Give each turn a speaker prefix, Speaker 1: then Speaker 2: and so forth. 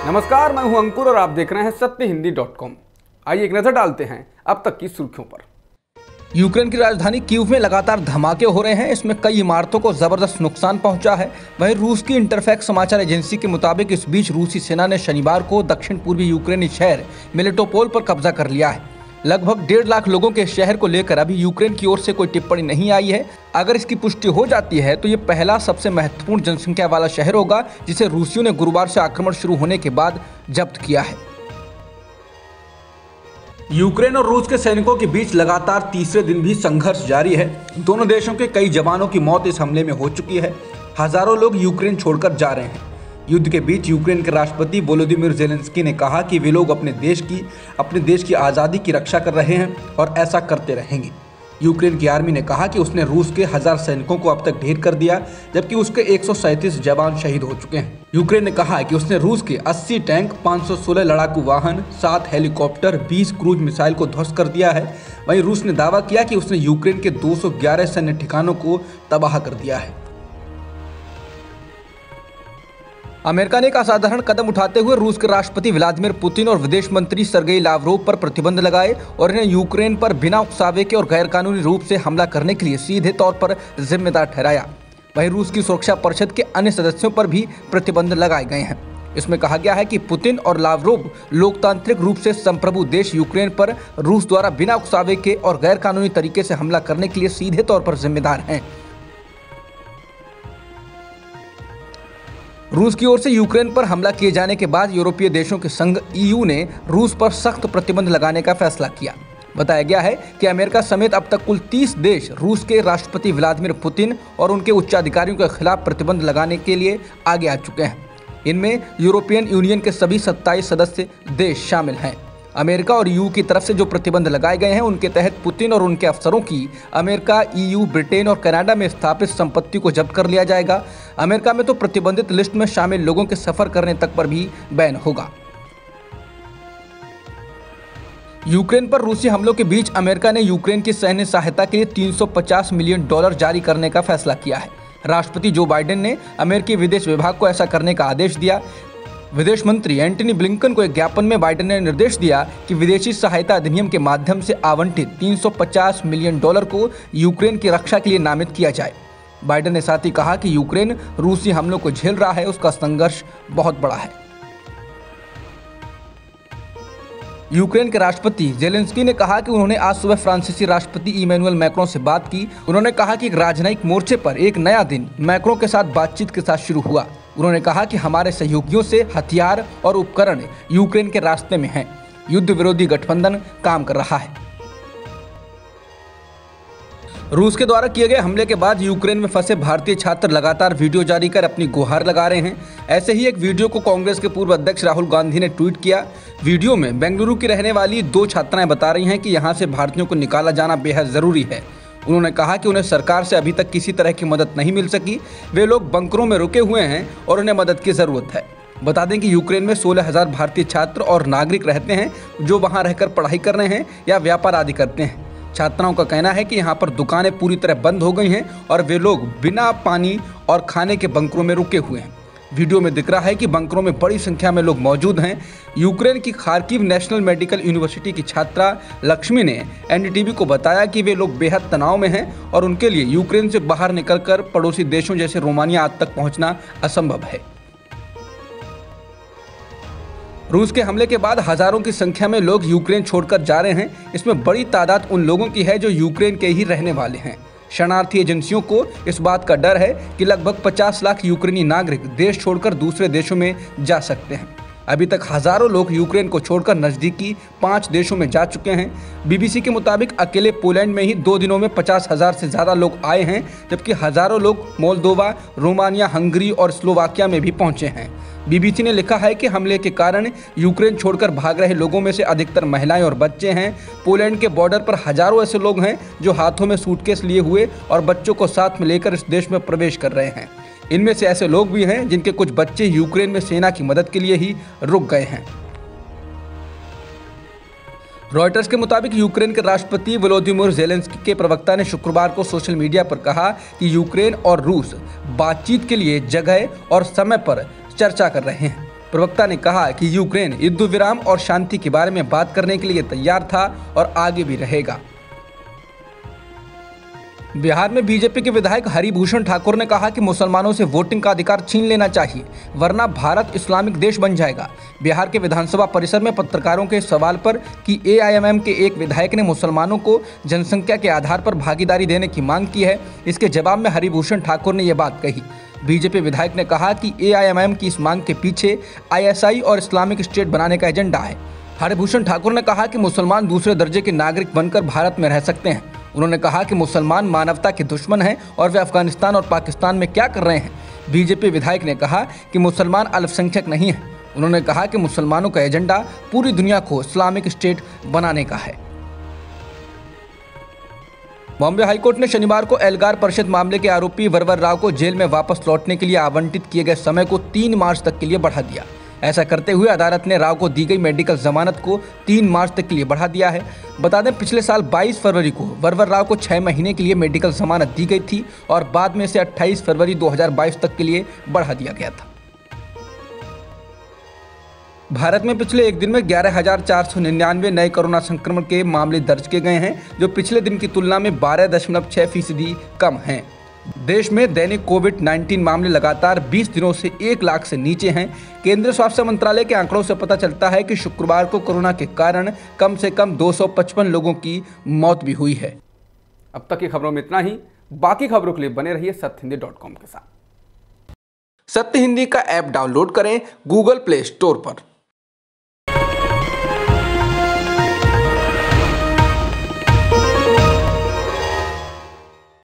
Speaker 1: नमस्कार, मैं हूं अंकुर और आप देख रहे हैं सत्यहिंदी.com। आइए एक नजर डालते हैं अब तक की सुर्खियों पर।
Speaker 2: यूक्रेन की राजधानी कीव में लगातार धमाके हो रहे हैं। इसमें कई इमारतों को जबरदस्त नुकसान पहुंचा है। वहीं रूस की इंटरफैक्स समाचार एजेंसी के मुताबिक इस बीच रूसी सेना ने शनिवार को दक्षिण पूर्वी यूक्रेनी शहर मेलिटोपोल पर कब्जा कर लिया है। लगभग 1.5 लाख लोगों के शहर को लेकर अभी यूक्रेन की ओर से कोई टिप्पणी नहीं आई है। अगर इसकी पुष्टि हो जाती है तो ये पहला सबसे महत्वपूर्ण जनसंख्या वाला शहर होगा जिसे रूसियों ने गुरुवार से आक्रमण शुरू होने के बाद जब्त किया है। यूक्रेन और रूस के सैनिकों के बीच लगातार तीसरे दिन भी संघर्ष जारी है। दोनों देशों के कई जवानों की मौत इस हमले में हो चुकी है। हजारों लोग यूक्रेन छोड़कर जा रहे हैं। युद्ध के बीच यूक्रेन के राष्ट्रपति वोलोदिमीर ज़ेलेंस्की ने कहा कि वे लोग अपने देश की आज़ादी की रक्षा कर रहे हैं और ऐसा करते रहेंगे। यूक्रेन की आर्मी ने कहा कि उसने रूस के 1000 सैनिकों को अब तक ढेर कर दिया, जबकि उसके 137 जवान शहीद हो चुके हैं। यूक्रेन ने कहा कि उसने रूस के 80 टैंक, 516 लड़ाकू वाहन, 7 हेलीकॉप्टर, 20 क्रूज मिसाइल को ध्वस्त कर दिया है। वहीं रूस ने दावा किया कि उसने यूक्रेन के 211 सैन्य ठिकानों को तबाह कर दिया है। अमेरिका ने एक असाधारण कदम उठाते हुए रूस के राष्ट्रपति व्लादिमीर पुतिन और विदेश मंत्री सर्गेई लावरोव पर प्रतिबंध लगाए और इन्हें यूक्रेन पर बिना उकसावे के और गैरकानूनी रूप से हमला करने के लिए सीधे तौर पर जिम्मेदार ठहराया। वहीं रूस की सुरक्षा परिषद के अन्य सदस्यों पर भी प्रतिबंध लगाए गए हैं। इसमें कहा गया है कि पुतिन और लावरोव लोकतांत्रिक रूप से संप्रभु देश यूक्रेन पर रूस द्वारा बिना उकसावे के और गैरकानूनी तरीके से हमला करने के लिए सीधे तौर पर जिम्मेदार हैं। रूस की ओर से यूक्रेन पर हमला किए जाने के बाद यूरोपीय देशों के संघ EU ने रूस पर सख्त प्रतिबंध लगाने का फैसला किया। बताया गया है कि अमेरिका समेत अब तक कुल 30 देश रूस के राष्ट्रपति व्लादिमीर पुतिन और उनके उच्चाधिकारियों के खिलाफ प्रतिबंध लगाने के लिए आगे आ चुके हैं। इनमें यूरोपियन यूनियन के सभी 27 सदस्य देश शामिल हैं। अमेरिका और EU की तरफ से जो प्रतिबंध लगाए गए हैं उनके तहत पुतिन और उनके अफसरों की अमेरिका, EU, ब्रिटेन और कनाडा में स्थापित संपत्ति को जब्त कर लिया जाएगा। अमेरिका में तो प्रतिबंधित लिस्ट में शामिल लोगों के सफर करने तक पर भी बैन होगा। यूक्रेन पर रूसी हमलों के बीच अमेरिका ने यूक्रेन की सैन्य सहायता के लिए $350 मिलियन जारी करने का फैसला किया है। राष्ट्रपति जो बाइडेन ने अमेरिकी विदेश विभाग को ऐसा करने का आदेश दिया। विदेश मंत्री एंटनी ब्लिंकन को एक ज्ञापन में बाइडेन ने निर्देश दिया कि विदेशी सहायता अधिनियम के माध्यम से आवंटित $350 मिलियन को यूक्रेन की रक्षा के लिए नामित किया जाए। बाइडेन ने साथ ही कहा कि यूक्रेन रूसी हमलों को झेल रहा है, उसका संघर्ष बहुत बड़ा है। यूक्रेन के राष्ट्रपति ज़ेलेंस्की ने कहा कि उन्होंने आज सुबह फ्रांसीसी राष्ट्रपति इमैनुअल मैक्रों से बात की। उन्होंने कहा कि राजनयिक मोर्चे पर एक नया दिन मैक्रों के साथ बातचीत के साथ शुरू हुआ। उन्होंने कहा कि हमारे सहयोगियों से हथियार और उपकरण यूक्रेन के रास्ते में हैं। युद्ध विरोधी गठबंधन काम कर रहा है। रूस के द्वारा किए गए हमले के बाद यूक्रेन में फंसे भारतीय छात्र लगातार वीडियो जारी कर अपनी गुहार लगा रहे हैं। ऐसे ही एक वीडियो को कांग्रेस के पूर्व अध्यक्ष राहुल गांधी ने ट्वीट किया। वीडियो में बेंगलुरु की रहने वाली 2 छात्राएं बता रही हैं कि यहां से भारतीयों को निकाला जाना बेहद ज़रूरी है। उन्होंने कहा कि उन्हें सरकार से अभी तक किसी तरह की मदद नहीं मिल सकी। वे लोग बंकरों में रुके हुए हैं और उन्हें मदद की ज़रूरत है। बता दें कि यूक्रेन में 16,000 भारतीय छात्र और नागरिक रहते हैं जो वहां रहकर पढ़ाई कर रहे हैं या व्यापार आदि करते हैं। छात्राओं का कहना है कि यहाँ पर दुकानें पूरी तरह बंद हो गई हैं और वे लोग बिना पानी और खाने के बंकरों में रुके हुए हैं। वीडियो में दिख रहा है कि बंकरों में बड़ी संख्या में लोग मौजूद हैं। यूक्रेन की खार्किव नेशनल मेडिकल यूनिवर्सिटी की छात्रा लक्ष्मी ने NDTV को बताया कि वे लोग बेहद तनाव में हैं और उनके लिए यूक्रेन से बाहर निकलकर पड़ोसी देशों जैसे रोमानिया आदि तक पहुंचना असंभव है। रूस के हमले के बाद हजारों की संख्या में लोग यूक्रेन छोड़कर जा रहे हैं। इसमें बड़ी तादाद उन लोगों की है जो यूक्रेन के ही रहने वाले हैं। शरणार्थी एजेंसियों को इस बात का डर है कि लगभग 50 लाख यूक्रेनी नागरिक देश छोड़कर दूसरे देशों में जा सकते हैं। अभी तक हजारों लोग यूक्रेन को छोड़कर नज़दीकी 5 देशों में जा चुके हैं। BBC के मुताबिक अकेले पोलैंड में ही 2 दिनों में 50,000 से ज़्यादा लोग आए हैं, जबकि हजारों लोग मोल्दोवा, रोमानिया, हंगरी और स्लोवाकिया में भी पहुंचे हैं। BBC ने लिखा है कि हमले के कारण यूक्रेन छोड़कर भाग रहे लोगों में से अधिकतर महिलाएं और बच्चे हैं। पोलैंड के बॉर्डर पर हजारों ऐसे लोग हैं जो हाथों में सूटकेस लिए हुए और बच्चों को साथ में लेकर इस देश में प्रवेश कर रहे हैं। इनमें से ऐसे लोग भी हैं जिनके कुछ बच्चे यूक्रेन में सेना की मदद के लिए ही रुक गए हैं। रॉयटर्स के मुताबिक यूक्रेन के राष्ट्रपति वोलोदिमीर ज़ेलेंस्की के प्रवक्ता ने शुक्रवार को सोशल मीडिया पर कहा कि यूक्रेन और रूस बातचीत के लिए जगह और समय पर चर्चा कर रहे हैं। प्रवक्ता ने कहा कि यूक्रेन युद्ध विराम और शांति के बारे में बात करने के लिए तैयार था और आगे भी रहेगा। बिहार में बीजेपी के विधायक हरिभूषण ठाकुर ने कहा कि मुसलमानों से वोटिंग का अधिकार छीन लेना चाहिए, वरना भारत इस्लामिक देश बन जाएगा। बिहार के विधानसभा परिसर में पत्रकारों के सवाल पर कि एआईएमएम के एक विधायक ने मुसलमानों को जनसंख्या के आधार पर भागीदारी देने की मांग की है, इसके जवाब में हरिभूषण ठाकुर ने यह बात कही। बीजेपी विधायक ने कहा कि एआईएमएम की इस मांग के पीछे आईएसआई और इस्लामिक स्टेट बनाने का एजेंडा है। हरिभूषण ठाकुर ने कहा कि मुसलमान दूसरे दर्जे के नागरिक बनकर भारत में रह सकते हैं। उन्होंने कहा कि मुसलमान मानवता के दुश्मन हैं और वे अफगानिस्तान और पाकिस्तान में क्या कर रहे हैं। बीजेपी विधायक ने कहा कि मुसलमान अल्पसंख्यक नहीं हैं। उन्होंने कहा कि मुसलमानों का एजेंडा पूरी दुनिया को इस्लामिक स्टेट बनाने का है। बॉम्बे हाईकोर्ट ने शनिवार को एल्गार परिषद मामले के आरोपी वरवर राव को जेल में वापस लौटने के लिए आवंटित किए गए समय को 3 मार्च तक के लिए बढ़ा दिया। ऐसा करते हुए अदालत ने राव को दी गई मेडिकल जमानत को 3 मार्च तक के लिए बढ़ा दिया है। बता दें, पिछले साल 22 फरवरी को वरवर राव को 6 महीने के लिए मेडिकल जमानत दी गई थी और बाद में इसे 28 फरवरी 2022 तक के लिए बढ़ा दिया गया था। भारत में पिछले एक दिन में 11,499 नए कोरोना संक्रमण के मामले दर्ज किए गए हैं, जो पिछले दिन की तुलना में 12.6% कम हैं। देश में दैनिक कोविड-19 मामले लगातार 20 दिनों से 1 लाख से नीचे हैं। केंद्रीय स्वास्थ्य मंत्रालय के आंकड़ों से पता चलता है कि शुक्रवार को कोरोना के कारण कम से कम 255 लोगों की मौत भी हुई है।
Speaker 1: अब तक की खबरों में इतना ही। बाकी खबरों के लिए बने रहिए सत्यहिंदी.com के साथ।
Speaker 2: सत्य हिंदी का ऐप डाउनलोड करें गूगल प्ले स्टोर पर।